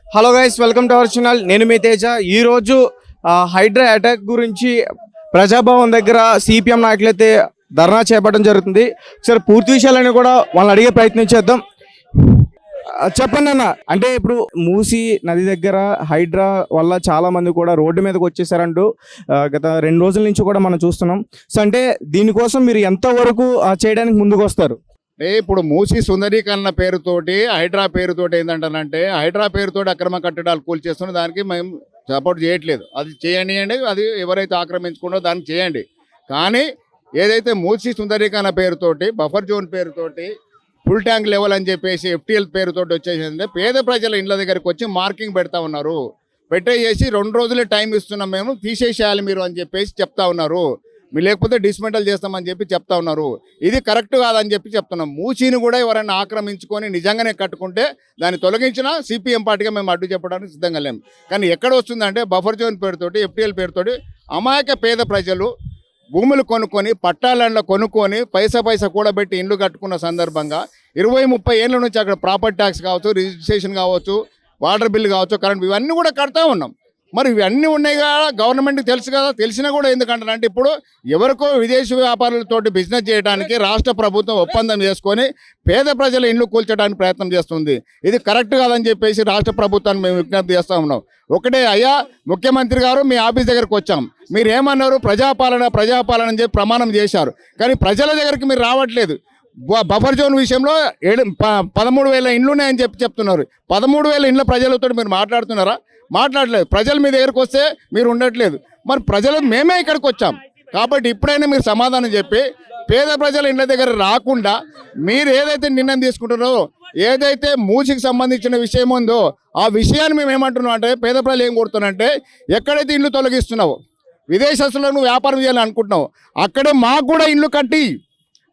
Hello guys, welcome to our channel. నేను మీ తేజ. ఈరోజు Hydraa attack గురించి ప్రజాభవన్ దగ్గర సిపిఎం నాయకులైతే ధర్నా చేపట్టడం జరుగుతుంది. సరే, పూర్తి విషయాలని కూడా వాళ్ళని అడిగే ప్రయత్నం చేద్దాం. చెప్పండి అన్న, అంటే ఇప్పుడు మూసీ నది దగ్గర హైడ్రా వల్ల చాలా మంది కూడా రోడ్డు మీదకి వచ్చేసారంటూ గత 2 రోజుల నుంచి కూడా మనం చూస్తున్నాం. సో అంటే దీనికోసం మీరు ఎంతవరకు చేయడానికి ముందుకు వస్తారు? ఇప్పుడు మూసీ సుందరీకరణ పేరుతోటి హైడ్రా పేరుతోటి ఏంటంటానంటే, హైడ్రా పేరుతోటి అక్రమ కట్టడాలు కూల్చేస్తున్న దానికి మేము సపోర్ట్ చేయట్లేదు. అది చేయండి, అది ఎవరైతే ఆక్రమించుకున్నారో దానికి చేయండి. కానీ ఏదైతే మూసీ సుందరీకరణ పేరుతోటి బఫర్ జోన్ పేరుతోటి ఫుల్ ట్యాంక్ లెవెల్ అని చెప్పేసి FTL పేరుతోటి వచ్చేసిందంటే పేద ప్రజల ఇండ్ల దగ్గరికి వచ్చి మార్కింగ్ పెడతా ఉన్నారు. పెట్టేసి 2 రోజులే టైం ఇస్తున్నాం, మేము తీసేసేయాలి మీరు అని చెప్పేసి చెప్తా ఉన్నారు. మీరు లేకపోతే డిస్మెంటల్ చేస్తామని చెప్పి చెప్తా ఉన్నారు. ఇది కరెక్ట్ కాదని చెప్పి చెప్తున్నాం. మూసీని కూడా ఎవరైనా ఆక్రమించుకొని నిజంగానే కట్టుకుంటే దాన్ని తొలగించినా సిపిఎం పార్టీగా మేము అడ్డు చెప్పడానికి సిద్ధంగా లేము. కానీ ఎక్కడ వస్తుందంటే బఫర్ జోన్ పేరుతోటి FTL పేరుతోటి అమాయక పేద ప్రజలు భూములు కొనుక్కొని పట్టాలలో కొనుక్కొని పైసా కూడబెట్టి ఇండ్లు కట్టుకున్న సందర్భంగా 20-30 ఏళ్ళ నుంచి అక్కడ ప్రాపర్టీ ట్యాక్స్ కావచ్చు, రిజిస్ట్రేషన్ కావచ్చు, వాటర్ బిల్లు కావచ్చు, కరెంట్ ఇవన్నీ కూడా కడతా ఉన్నాం. మరి ఇవన్నీ ఉన్నాయి కదా, గవర్నమెంట్కి తెలుసు కదా. తెలిసినా కూడా ఎందుకంటారంటే ఇప్పుడు ఎవరికో విదేశీ వ్యాపారులతోటి బిజినెస్ చేయడానికి రాష్ట్ర ప్రభుత్వం ఒప్పందం చేసుకొని పేద ప్రజల ఇండ్లు కూల్చడానికి ప్రయత్నం చేస్తుంది. ఇది కరెక్ట్ కాదని చెప్పేసి రాష్ట్ర ప్రభుత్వాన్ని మేము విజ్ఞప్తి చేస్తూ ఉన్నాం. ఒకటే, అయ్యా ముఖ్యమంత్రి గారు మీ ఆఫీస్ దగ్గరకు వచ్చాం, మీరు ఏమన్నారు, ప్రజాపాలన అని చెప్పి ప్రమాణం చేశారు. కానీ ప్రజల దగ్గరికి మీరు రావట్లేదు. బఫర్ జోన్ విషయంలో 13,000 ఇండ్లు ఉన్నాయని చెప్తున్నారు. 13,000 ఇండ్ల ప్రజలతో మీరు మాట్లాడుతున్నారా? మాట్లాడలేదు. ప్రజలు మీ దగ్గరకు వస్తే మీరు ఉండట్లేదు. మరి ప్రజలు మేమే ఇక్కడికి వచ్చాం కాబట్టి ఇప్పుడైనా మీరు సమాధానం చెప్పి పేద ప్రజల ఇండ్ల దగ్గర రాకుండా మీరు ఏదైతే నిర్ణయం తీసుకుంటున్నారో, ఏదైతే మూసికి సంబంధించిన విషయం ఉందో ఆ విషయాన్ని మేము ఏమంటున్నాం అంటే, పేద ప్రజలు ఏం కోరుతున్నారంటే, ఎక్కడైతే ఇండ్లు తొలగిస్తున్నావో విదేశస్తులను వ్యాపారం చేయాలని అనుకుంటున్నావు అక్కడే మాకు కూడా ఇండ్లు కట్టి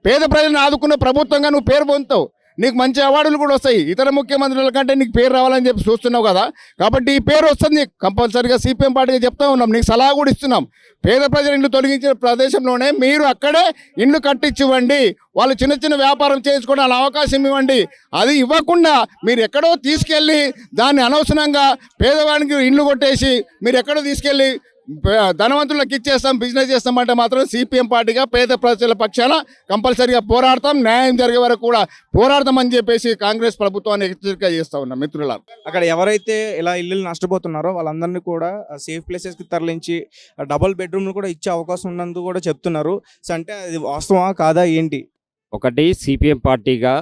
పేద ప్రజలను ఆదుకున్న ప్రభుత్వంగా నువ్వు పేరు పొందుతావు. నీకు మంచి అవార్డులు కూడా వస్తాయి. ఇతర ముఖ్యమంత్రుల కంటే నీకు పేరు రావాలని చెప్పి చూస్తున్నావు కదా, కాబట్టి ఈ పేరు వస్తుంది. కంపల్సరీగా సిపిఎం పార్టీగా చెప్తా ఉన్నాం, నీకు సలహా కూడా ఇస్తున్నాం. పేద ప్రజల ఇండ్లు తొలగించిన ప్రదేశంలోనే మీరు అక్కడే ఇండ్లు కట్టించివ్వండి, వాళ్ళు చిన్న వ్యాపారం చేసుకోవడానికి అవకాశం ఇవ్వండి. అది ఇవ్వకుండా మీరు ఎక్కడో తీసుకెళ్ళి దాన్ని అనవసరంగా పేదవానికి ఇండ్లు కొట్టేసి మీరు ఎక్కడో తీసుకెళ్ళి ధనవంతులకు ఇచ్చేస్తాం, బిజినెస్ చేస్తామంటే మాత్రం సిపిఎం పార్టీగా పేద ప్రజల పక్షాన కంపల్సరీగా పోరాడతాం. న్యాయం జరిగే వరకు కూడా పోరాడతామని చెప్పేసి కాంగ్రెస్ ప్రభుత్వాన్ని హెచ్చరిక చేస్తా ఉన్నాం. మిత్రుల, అక్కడ ఎవరైతే ఇలా ఇల్లు నష్టపోతున్నారో వాళ్ళందరినీ కూడా సేఫ్ ప్లేసెస్కి తరలించి డబుల్ బెడ్రూమ్లు కూడా ఇచ్చే అవకాశం ఉన్నందుకు కూడా చెప్తున్నారు. సో అంటే అది వాస్తవమా కాదా ఏంటి? ఒకటి, సిపిఎం పార్టీగా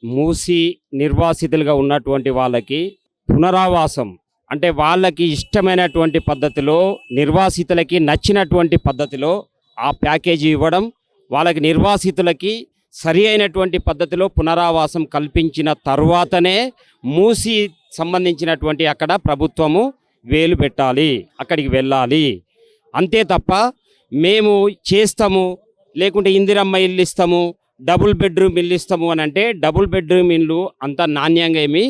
మూసి నిర్వాసితులుగా ఉన్నటువంటి వాళ్ళకి పునరావాసం అంటే వాళ్ళకి ఇష్టమైనటువంటి పద్ధతిలో, నిర్వాసితులకి నచ్చినటువంటి పద్ధతిలో ఆ ప్యాకేజీ ఇవ్వడం, వాళ్ళకి నిర్వాసితులకి సరి అయినటువంటి పద్ధతిలో పునరావాసం కల్పించిన తర్వాతనే మూసి సంబంధించినటువంటి అక్కడ ప్రభుత్వము వేలు పెట్టాలి, అక్కడికి వెళ్ళాలి. అంతే తప్ప మేము చేస్తాము, లేకుంటే ఇందిరమ్మ ఇల్లు ఇస్తాము, డబుల్ బెడ్రూమ్ ఇల్లు ఇస్తాము అని అంటే, డబుల్ బెడ్రూమ్ ఇల్లు అంత నాణ్యంగా ఏమీ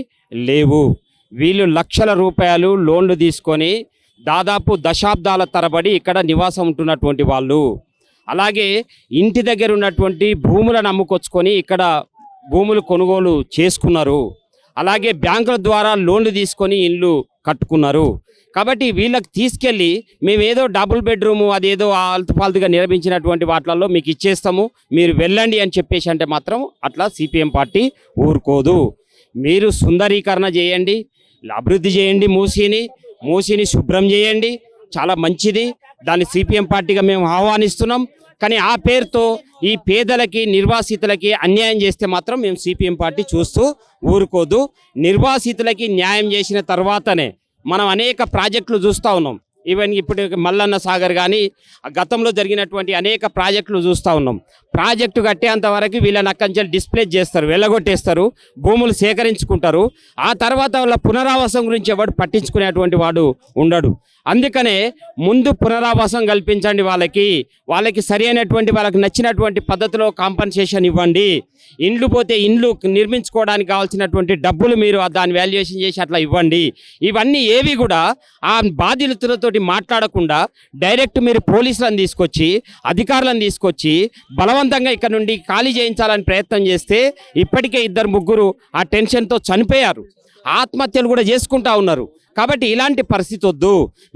లేవు. వీళ్ళు లక్షల రూపాయలు లోన్లు తీసుకొని దాదాపు దశాబ్దాల తరబడి ఇక్కడ నివాసం ఉంటున్నటువంటి వాళ్ళు. అలాగే ఇంటి దగ్గర ఉన్నటువంటి భూములను అమ్ముకొచ్చుకొని ఇక్కడ భూములు కొనుగోలు చేసుకున్నారు. అలాగే బ్యాంకుల ద్వారా లోన్లు తీసుకొని ఇల్లు కట్టుకున్నారు. కాబట్టి వీళ్ళకి తీసుకెళ్ళి మేమేదో డబుల్ బెడ్రూము అదేదో ఆల్తుపాల్తుగా నిర్మించినటువంటి వాటిల్లో మీకు ఇచ్చేస్తాము, మీరు వెళ్ళండి అని చెప్పేసి అంటే మాత్రం అట్లా సిపిఎం పార్టీ ఊరుకోదు. మీరు సుందరీకరణ చేయండి, అభివృద్ధి చేయండి, మూసీని శుభ్రం చేయండి, చాలా మంచిది. దాన్ని సిపిఎం పార్టీగా మేము ఆహ్వానిస్తున్నాం. కానీ ఆ పేరుతో ఈ పేదలకి, నిర్వాసితులకి అన్యాయం చేస్తే మాత్రం మేము సిపిఎం పార్టీ చూస్తూ ఊరుకోదు. నిర్వాసితులకి న్యాయం చేసిన తర్వాతనే మనం అనేక ప్రాజెక్టులు చూస్తూ ఉన్నాం. ఈవెన్ ఇప్పుడు మల్లన్న సాగర్ కానీ గతంలో జరిగినటువంటి అనేక ప్రాజెక్టులు చూస్తూ ఉన్నాం. ప్రాజెక్టు కట్టేంత వరకు వీళ్ళని అక్కడి డిస్ప్లే చేస్తారు, వెళ్ళగొట్టేస్తారు, భూములు సేకరించుకుంటారు. ఆ తర్వాత వాళ్ళ పునరావాసం గురించి ఎవడు పట్టించుకునేటువంటి వాడు ఉండడు. అందుకనే ముందు పునరావాసం కల్పించండి, వాళ్ళకి సరి అయినటువంటి, వాళ్ళకి నచ్చినటువంటి పద్ధతిలో కాంపన్సేషన్ ఇవ్వండి. ఇండ్లు పోతే ఇండ్లు నిర్మించుకోవడానికి కావాల్సినటువంటి డబ్బులు మీరు దాని వాల్యుయేషన్ చేసి అట్లా ఇవ్వండి. ఇవన్నీ ఏవి కూడా ఆ బాధితులతోటి మాట్లాడకుండా డైరెక్ట్ మీరు పోలీసులను తీసుకొచ్చి, అధికారులను తీసుకొచ్చి బలవంతంగా ఇక్కడ నుండి ఖాళీ చేయించాలని ప్రయత్నం చేస్తే ఇప్పటికే 2-3 ఆ టెన్షన్తో చనిపోయారు. ఆత్మహత్యలు కూడా చేసుకుంటా ఉన్నారు. కాబట్టి ఇలాంటి పరిస్థితి వద్దు.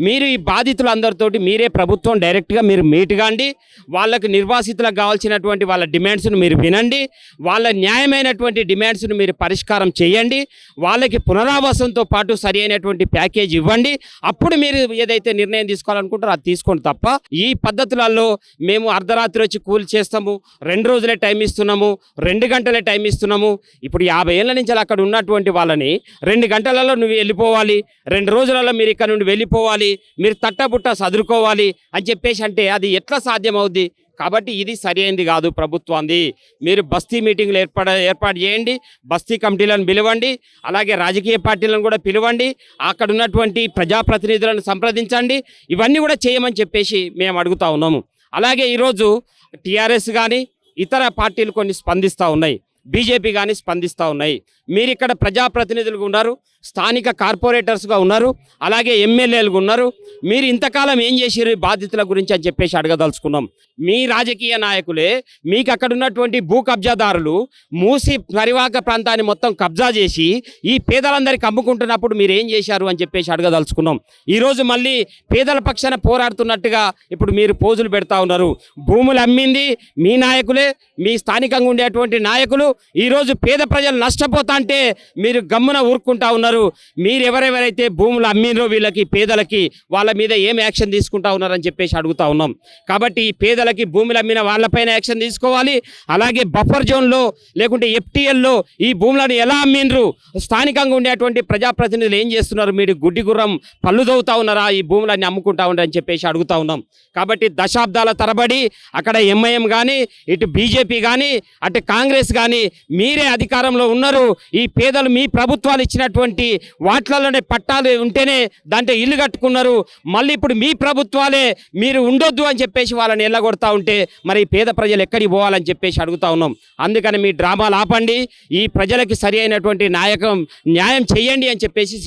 మీరు ఈ బాధితులందరితోటి మీరే ప్రభుత్వం డైరెక్ట్గా మీరు మీట్ కాండి, వాళ్ళకు నిర్వాసితులకు కావాల్సినటువంటి వాళ్ళ డిమాండ్స్ను మీరు వినండి, వాళ్ళ న్యాయమైనటువంటి డిమాండ్స్ను మీరు పరిష్కారం చేయండి, వాళ్ళకి పునరావాసంతో పాటు సరి అయినటువంటి ప్యాకేజ్ ఇవ్వండి. అప్పుడు మీరు ఏదైతే నిర్ణయం తీసుకోవాలనుకుంటారో అది తీసుకోండి తప్ప ఈ పద్ధతులలో మేము అర్ధరాత్రి వచ్చి కూలి చేస్తాము, 2 రోజులే టైం ఇస్తున్నాము, 2 గంటలే టైం ఇస్తున్నాము. ఇప్పుడు 50 ఏళ్ళ నుంచి అక్కడ ఉన్నటువంటి వాళ్ళని 2 గంటలలో నువ్వు వెళ్ళిపోవాలి, 2 రోజులలో మీరు ఇక్కడ నుండి వెళ్ళిపోవాలి, మీరు తట్టబుట్ట సదురుకోవాలి అని చెప్పేసి అంటే అది ఎట్లా సాధ్యమవుద్ది? కాబట్టి ఇది సరి అయింది కాదు ప్రభుత్వాన్ని. మీరు బస్తీ మీటింగ్లు ఏర్పాటు చేయండి, బస్తీ కమిటీలను పిలవండి, అలాగే రాజకీయ పార్టీలను కూడా పిలవండి, అక్కడ ఉన్నటువంటి ప్రజాప్రతినిధులను సంప్రదించండి, ఇవన్నీ కూడా చేయమని చెప్పేసి మేము అడుగుతా ఉన్నాము. అలాగే ఈరోజు టీఆర్ఎస్ కానీ ఇతర పార్టీలు కొన్ని స్పందిస్తూ ఉన్నాయి, బీజేపీ కానీ స్పందిస్తూ ఉన్నాయి. మీరు ఇక్కడ ప్రజాప్రతినిధులుగా ఉన్నారు, స్థానిక కార్పొరేటర్స్గా ఉన్నారు, అలాగే ఎమ్మెల్యేలుగా ఉన్నారు. మీరు ఇంతకాలం ఏం చేసారు ఈ బాధితుల గురించి అని చెప్పేసి అడగదలుచుకున్నాం. మీ రాజకీయ నాయకులే మీకు అక్కడ ఉన్నటువంటి భూ కబ్జాదారులు మూసి పరివాహక ప్రాంతాన్ని మొత్తం కబ్జా చేసి ఈ పేదలందరికీ అమ్ముకుంటున్నప్పుడు మీరు ఏం చేశారు అని చెప్పేసి అడగదలుచుకున్నాం. ఈరోజు మళ్ళీ పేదల పక్షాన పోరాడుతున్నట్టుగా ఇప్పుడు మీరు పోజులు పెడతా ఉన్నారు. భూములు అమ్మింది మీ నాయకులే, మీ స్థానికంగా ఉండేటువంటి నాయకులు. ఈరోజు పేద ప్రజలు నష్టపోతా అంటే మీరు గమ్మున ఊరుకుంటా ఉన్నారు. మీరు ఎవరెవరైతే భూములు అమ్మినరో వీళ్ళకి పేదలకి వాళ్ళ మీద ఏం యాక్షన్ తీసుకుంటా ఉన్నారని చెప్పేసి అడుగుతా ఉన్నాం. కాబట్టి ఈ పేదలకి భూములు అమ్మిన వాళ్ళపైన యాక్షన్ తీసుకోవాలి. అలాగే బఫర్ జోన్లో లేకుంటే ఎఫ్టీఎల్లో ఈ భూములను ఎలా అమ్మినరు, స్థానికంగా ఉండేటువంటి ప్రజాప్రతినిధులు ఏం చేస్తున్నారు, మీరు గుడ్డి గుర్రం పళ్ళు తవ్వుతా ఉన్నారా, ఈ భూములన్నీ అమ్ముకుంటా ఉన్నారని చెప్పేసి అడుగుతా ఉన్నాం. కాబట్టి దశాబ్దాల తరబడి అక్కడ ఎంఐఎం కానీ ఇటు బీజేపీ కానీ అటు కాంగ్రెస్ కానీ మీరే అధికారంలో ఉన్నారు. ఈ పేదలు మీ ప్రభుత్వాలు ఇచ్చినటువంటి వాటిలలోనే పట్టాలు ఉంటేనే దాంట్లో ఇల్లు కట్టుకున్నారు. మళ్ళీ ఇప్పుడు మీ ప్రభుత్వాలే మీరు ఉండొద్దు అని చెప్పేసి వాళ్ళని ఎల్లగొడతా ఉంటే మరి పేద ప్రజలు ఎక్కడికి పోవాలని చెప్పేసి అడుగుతా ఉన్నాం. అందుకని మీ డ్రామాలు ఆపండి, ఈ ప్రజలకి సరి అయినటువంటి న్యాయం చేయండి అని చెప్పేసి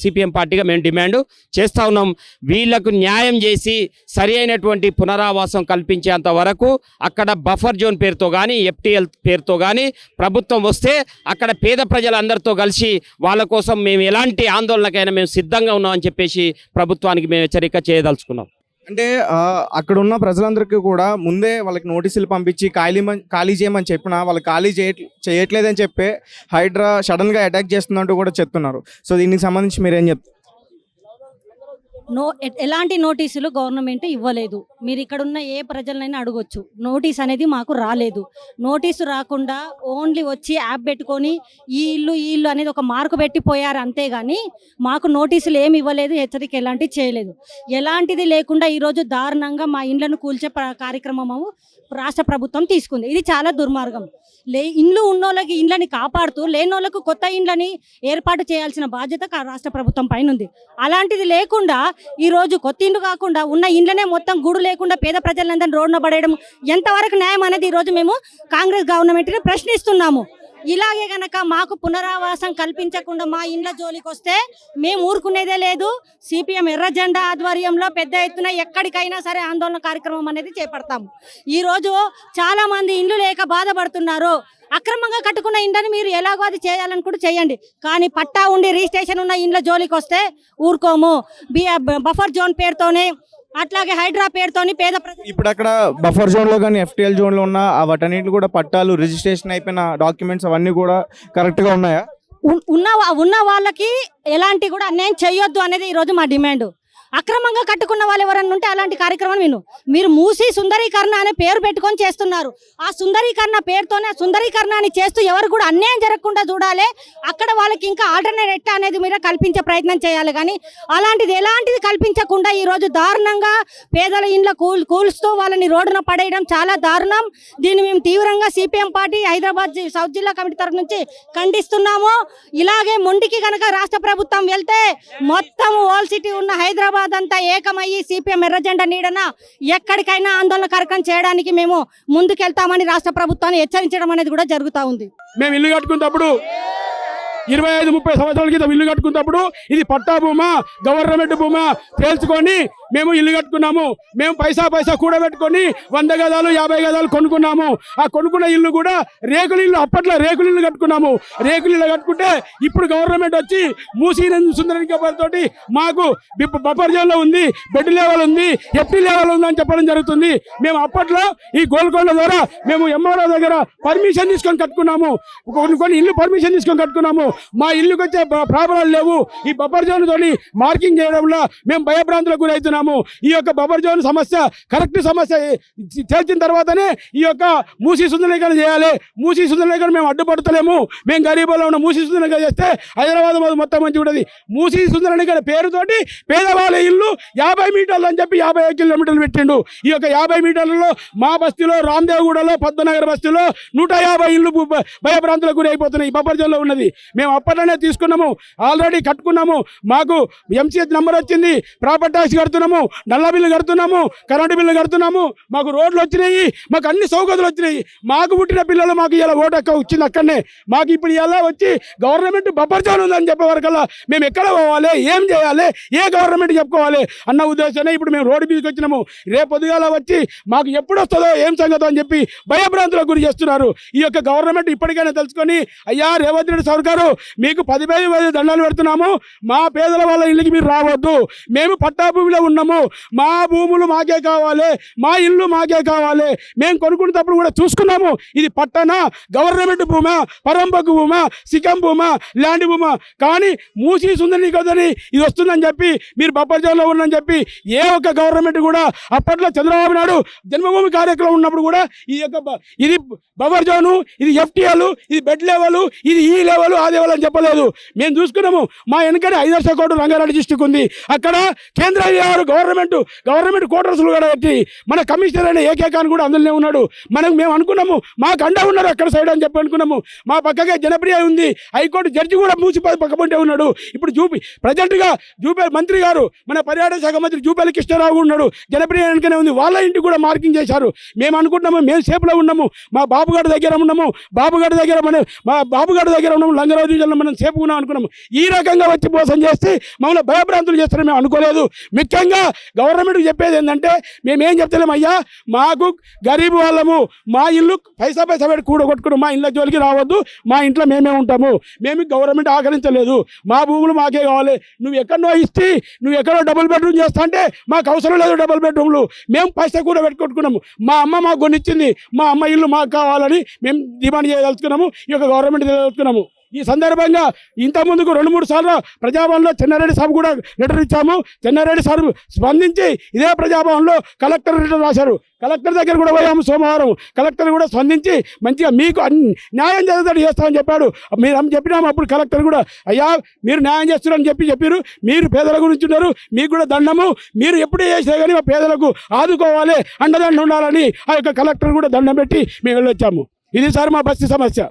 సిపిఎం పార్టీగా మేము డిమాండ్ చేస్తూ ఉన్నాం. వీళ్లకు న్యాయం చేసి సరి అయినటువంటి పునరావాసం కల్పించేంత వరకు అక్కడ బఫర్ జోన్ పేరుతో కానీ ఎఫ్టీఎల్ పేరుతో కానీ ప్రభుత్వం వస్తే అక్కడ పేద ప్రజలందరితో కలిసి వాళ్ళ కోసం మేము ఎలాంటి ఆందోళనకైనా మేము సిద్ధంగా ఉన్నామని చెప్పేసి ప్రభుత్వానికి మేము హెచ్చరిక చేయదలుచుకున్నాం. అంటే అక్కడ ఉన్న ప్రజలందరికీ కూడా ముందే వాళ్ళకి నోటీసులు పంపించి ఖాళీ చేయమని చెప్పినా వాళ్ళు ఖాళీ చేయట్లేదని చెప్పి హైడ్రా సడన్గా అటాక్ చేస్తుందంటూ కూడా చెప్తున్నారు. సో దీనికి సంబంధించి మీరేం చెప్తారు? ఎలాంటి నోటీసులు గవర్నమెంట్ ఇవ్వలేదు. మీరు ఇక్కడ ఉన్న ఏ ప్రజలనైనా అడగొచ్చు, నోటీస్ అనేది మాకు రాలేదు. నోటీసు రాకుండా ఓన్లీ వచ్చి యాప్ పెట్టుకొని ఈ ఇల్లు అనేది ఒక మార్కు పెట్టిపోయారు అంతేగాని మాకు నోటీసులు ఏమి ఇవ్వలేదు, హెచ్చరిక ఎలాంటివి చేయలేదు. ఎలాంటిది లేకుండా ఈరోజు దారుణంగా మా ఇండ్లను కూల్చే కార్యక్రమము రాష్ట్ర ప్రభుత్వం తీసుకుంది. ఇది చాలా దుర్మార్గం. ఇండ్లు ఉన్నోళ్ళకి ఇండ్లని కాపాడుతూ లేనోళ్ళకు కొత్త ఇండ్లని ఏర్పాటు చేయాల్సిన బాధ్యత రాష్ట్ర ప్రభుత్వం పైన ఉంది. అలాంటిది లేకుండా ఈరోజు కొత్త ఇండ్లు కాకుండా ఉన్న ఇండ్లనే మొత్తం గూడు లేకుండా పేద ప్రజలందరినీ రోడ్డున పడేయడం ఎంతవరకు న్యాయం అనేది ఈరోజు మేము కాంగ్రెస్ గవర్నమెంట్ని ప్రశ్నిస్తున్నాము. ఇలాగే గనక మాకు పునరావాసం కల్పించకుండా మా ఇండ్ల జోలికి వస్తే మేము ఊరుకునేదే లేదు. సిపిఎం ఎర్ర జెండా ఆధ్వర్యంలో పెద్ద ఎత్తున ఎక్కడికైనా సరే ఆందోళన కార్యక్రమం అనేది చేపడతాము. ఈరోజు చాలామంది ఇండ్లు లేక బాధపడుతున్నారు. అక్రమంగా కట్టుకున్న ఇండ్లని మీరు ఎలాగో అది చేయాలని కూడా చేయండి, కానీ పట్టా ఉండి రిజిస్ట్రేషన్ ఉన్న ఇండ్ల జోలికి వస్తే ఊరుకోము. బఫర్ జోన్ పేరుతోనే అట్లాగే హైడ్రా పేరుతోని పేద ఇప్పుడు అక్కడ బఫర్ జోన్లో కానీ ఎఫ్టీఎల్ జోన్లో ఉన్న వాటన్నిటిని కూడా పట్టాలు రిజిస్ట్రేషన్ అయిపోయిన డాక్యుమెంట్స్ అవన్నీ కూడా కరెక్ట్గా ఉన్నాయా? ఉన్న వాళ్ళకి ఎలాంటి కూడా అన్యాయం చేయొద్దు అనేది ఈరోజు మా డిమాండ్. అక్రమంగా కట్టుకున్న వాళ్ళు ఎవరన్నా ఉంటే అలాంటి కార్యక్రమం మీరు మూసి సుందరీకరణ అనే పేరు పెట్టుకొని చేస్తున్నారు. ఆ సుందరీకరణ పేరుతోనే సుందరీకరణని చేస్తూ ఎవరు కూడా అన్యాయం జరగకుండా చూడాలి. అక్కడ వాళ్ళకి ఇంకా ఆల్టర్నేట్ అనేది మీరు కల్పించే ప్రయత్నం చేయాలి, కానీ ఎలాంటిది కల్పించకుండా ఈరోజు దారుణంగా పేదల ఇండ్ల కూల్స్తూ వాళ్ళని రోడ్డున పడేయడం చాలా దారుణం. దీన్ని మేము తీవ్రంగా సిపిఎం పార్టీ హైదరాబాద్ సౌత్ జిల్లా కమిటీ తరఫు నుంచి ఖండిస్తున్నాము. ఇలాగే మొండికి కనుక రాష్ట్ర ప్రభుత్వం వెళ్తే మొత్తం ఓల్ సిటీ ఉన్న హైదరాబాద్ అంతా ఏకమయ్యి సిపిఎం ఎర్ర జెండా నీడన ఎక్కడికైనా ఆందోళన కార్యక్రమం చేయడానికి మేము ముందుకెళ్తామని రాష్ట్ర ప్రభుత్వాన్ని హెచ్చరించడం అనేది కూడా జరుగుతూ ఉంది. మేము ఇల్లు కట్టుకున్నప్పుడు 25-30 సంవత్సరాల క్రితం ఇల్లు కట్టుకున్నప్పుడు ఇది పట్టా భూమా గవర్నమెంట్ భూమా తేల్చుకొని మేము ఇల్లు కట్టుకున్నాము. మేము పైసా కూడబెట్టుకొని 100 గదాలు 50 గదాలు కొనుక్కున్నాము. ఆ కొనుక్కున్న ఇల్లు కూడా రేకుల ఇల్లు, అప్పట్లో రేకుల ఇల్లు కట్టుకున్నాము. రేకుల ఇల్లు కట్టుకుంటే ఇప్పుడు గవర్నమెంట్ వచ్చి మూసీ సుందరీకరణతోటి మాకు బఫర్ జోన్లో ఉంది, బెడ్ లెవెల్ ఉంది, ఎఫ్టీ లెవెల్ ఉంది అని చెప్పడం జరుగుతుంది. మేము అప్పట్లో ఈ గోల్కొండ ద్వారా మేము ఎంఆర్ఓ దగ్గర పర్మిషన్ తీసుకొని కట్టుకున్నాము. కొన్ని ఇల్లు పర్మిషన్ తీసుకొని కట్టుకున్నాము. మా ఇల్లుకి వచ్చే ప్రాబ్లాలు లేవు. ఈ బఫర్ జోన్ తోని మార్కింగ్ చేయడంలో మేము భయభ్రాంతులకు గురవుతున్నాము. ఈ యొక్క బఫర్ జోన్ సమస్య కరెక్ట్ సమస్య తేల్చిన తర్వాతనే ఈ యొక్క మూసీ సుందరీకరణ చేయాలి. మూసీ సుందరీకరణ మేము అడ్డుపడతలేము. మేము గరీబులో ఉన్న మూసీ సుందరీకరణ చేస్తే హైదరాబాద్ మొత్తం మంచి ఉంటుంది. మూసీ సుందరీకరణ పేరుతోటి పేదవాళ్ళ ఇల్లు 50 మీటర్లు అని చెప్పి 50 కిలోమీటర్లు పెట్టిండు. ఈ యొక్క 50 మీటర్లలో మా బస్తీలో, రామదేవ్గూడలో, పద్మనగర్ బస్తీలో 150 ఇల్లు భయభ్రాంతులకు గురి అయిపోతున్నాయి. ఈ బఫర్ జోన్లో ఉన్నది. మేము అప్పట్లోనే తీసుకున్నాము, ఆల్రెడీ కట్టుకున్నాము. మాకు ఎంసీహెచ్ నెంబర్ వచ్చింది, ప్రాపర్టీ ట్యాక్స్ కడుతున్నాము, నల్ల బిల్లు కడుతున్నాము, కరెంటు బిల్లు కడుతున్నాము. మాకు రోడ్లు వచ్చినాయి, మాకు అన్ని సౌకర్యాలు వచ్చినాయి. మాకు పుట్టిన పిల్లలు మాకు ఇలా ఓటు హక్కు వచ్చింది అక్కడనే. మాకు ఇప్పుడు ఇలా వచ్చి గవర్నమెంట్ బఫర్ జోన్ ఉందని చెప్పే వరకల్లా మేము ఎక్కడ పోవాలి, ఏం చేయాలి, ఏ గవర్నమెంట్ చెప్పుకోవాలి అన్న ఉద్దేశంలో ఇప్పుడు మేము రోడ్డు మీదకి వచ్చినాము. రేపు పొద్దుగాల వచ్చి మాకు ఎప్పుడు వస్తుందో ఏం సంగతో అని చెప్పి భయభ్రాంతులకు గురి చేస్తున్నారు. ఈ యొక్క గవర్నమెంట్ ఇప్పటికైనా తెలుసుకొని, అయ్యా రేవంత్ రెడ్డి సర్కారు మీకు 10,000 దండాలు పెడుతున్నాము, మా పేదల వాళ్ళ ఇళ్ళకి మీరు రావద్దు, మేము పట్టా భూమిలో ఉన్నాము, మా భూములు మాకే కావాలి, మా ఇల్లు మాకే కావాలి, మేము కొనుక్కునేటప్పుడు కూడా చూసుకున్నాము ఇది పట్టణ గవర్నమెంట్ భూమా, పరంపకు భూమా, సికం భూమా, ల్యాండ్ భూమా, కానీ మూసీ సుందరీకరణని ఇది వస్తుందని చెప్పి మీరు బఫర్ జోన్లో ఉందని చెప్పి ఏ ఒక్క గవర్నమెంట్ కూడా అప్పట్లో చంద్రబాబు నాయుడు జన్మభూమి కార్యక్రమం ఉన్నప్పుడు కూడా ఈ యొక్క ఇది బఫర్ జోను, ఇది ఎఫ్టీఎల్, ఇది బెడ్ లెవెల్, ఇది ఈ లెవెల్, ఆ లెవెల్ అని చెప్పలేదు. మేము చూసుకున్నాము. మా వెనకనే 5 లక్షల కోట్లు రంగారెడ్డి డిస్టిక్ ఉంది. అక్కడ కేంద్ర గవర్నమెంట్ క్వార్టర్స్లు కూడా పెట్టి మన కమిషనర్ అయిన ఏకేకాన్ కూడా అందులోనే ఉన్నాడు. మేము అనుకున్నాము మాకు అండ ఉన్నారు అక్కడ సైడ్ అని చెప్పి అనుకున్నాము. మా పక్కగా జనప్రియ ఉంది, హైకోర్టు జడ్జి కూడా మూసి పక్కపంటే ఉన్నాడు. ఇప్పుడు ప్రజెంట్గా మంత్రి గారు, మన పర్యాటక శాఖ మంత్రి జూపల్లి కృష్ణారావు ఉన్నాడు, జనప్రియ వెనుకనే ఉంది. వాళ్ళ ఇంటికి కూడా మార్కింగ్ చేశారు. మేము అనుకుంటున్నాము మేము సేఫ్లో ఉన్నాము, మా బాబుగారి దగ్గర ఉన్నాము, మా బాబుగారి దగ్గర ఉన్నాము, లంగరావు జిల్లాలో మనం సేఫ్గా ఉన్నాం అనుకున్నాము. ఈ రకంగా వచ్చి మోసం చేసి మమ్మల్ని భయభ్రాంతులు చేస్తారని మేము అనుకోలేదు. ముఖ్యంగా గవర్నమెంట్కి చెప్పేది ఏంటంటే మేమేం చెప్తలేము, అయ్యా మాకు గరీబ్ వాళ్ళము, మా ఇల్లు పైసా పెట్టి కూడగొట్టుకుని మా ఇళ్ళ జోలికి రావద్దు, మా ఇంట్లో మేమే ఉంటాము, మేము గవర్నమెంట్ ఆకరించలేదు, మా భూములు మాకే కావాలి. నువ్వు ఎక్కడో ఇస్తే నువ్వు ఎక్కడో డబుల్ బెడ్రూమ్ చేస్తా అంటే మాకు అవసరం లేదు డబుల్ బెడ్రూమ్లు, మేము పైసా కూడా పెట్టుకుంటున్నాము, మా అమ్మ మాకు కొనిచ్చింది, మా అమ్మ ఇల్లు మాకు కావాలని మేము డిమాండ్ చేయదలుచుకున్నాము, ఈ యొక్క గవర్నమెంట్ చేయదలుచుకున్నాము. ఈ సందర్భంగా ఇంతకుముందుకు 2-3 సార్లు ప్రజాభవన్లో చెన్నారెడ్డి సాబ్ కూడా లెటర్ ఇచ్చాము. చెన్నారెడ్డి సార్ స్పందించి ఇదే ప్రజాభవన్లో కలెక్టర్ లెటర్ రాశారు. కలెక్టర్ దగ్గర కూడా పోయాము సోమవారం. కలెక్టర్ కూడా స్పందించి మంచిగా మీకు న్యాయం జరుగుతాడు చేస్తామని చెప్పాడు. మీరు చెప్పినాము అప్పుడు కలెక్టర్ కూడా, అయ్యా మీరు న్యాయం చేస్తున్నారని చెప్పారు. మీరు పేదల గురించి ఉన్నారు, మీకు కూడా దండము, మీరు ఎప్పుడే చేసినా కానీ మా పేదలకు ఆదుకోవాలి, అండదండ ఉండాలని ఆ యొక్క కలెక్టర్ కూడా దండం పెట్టి మేము వెళ్ళొచ్చాము. ఇది సార్ మా బస్తీ సమస్య.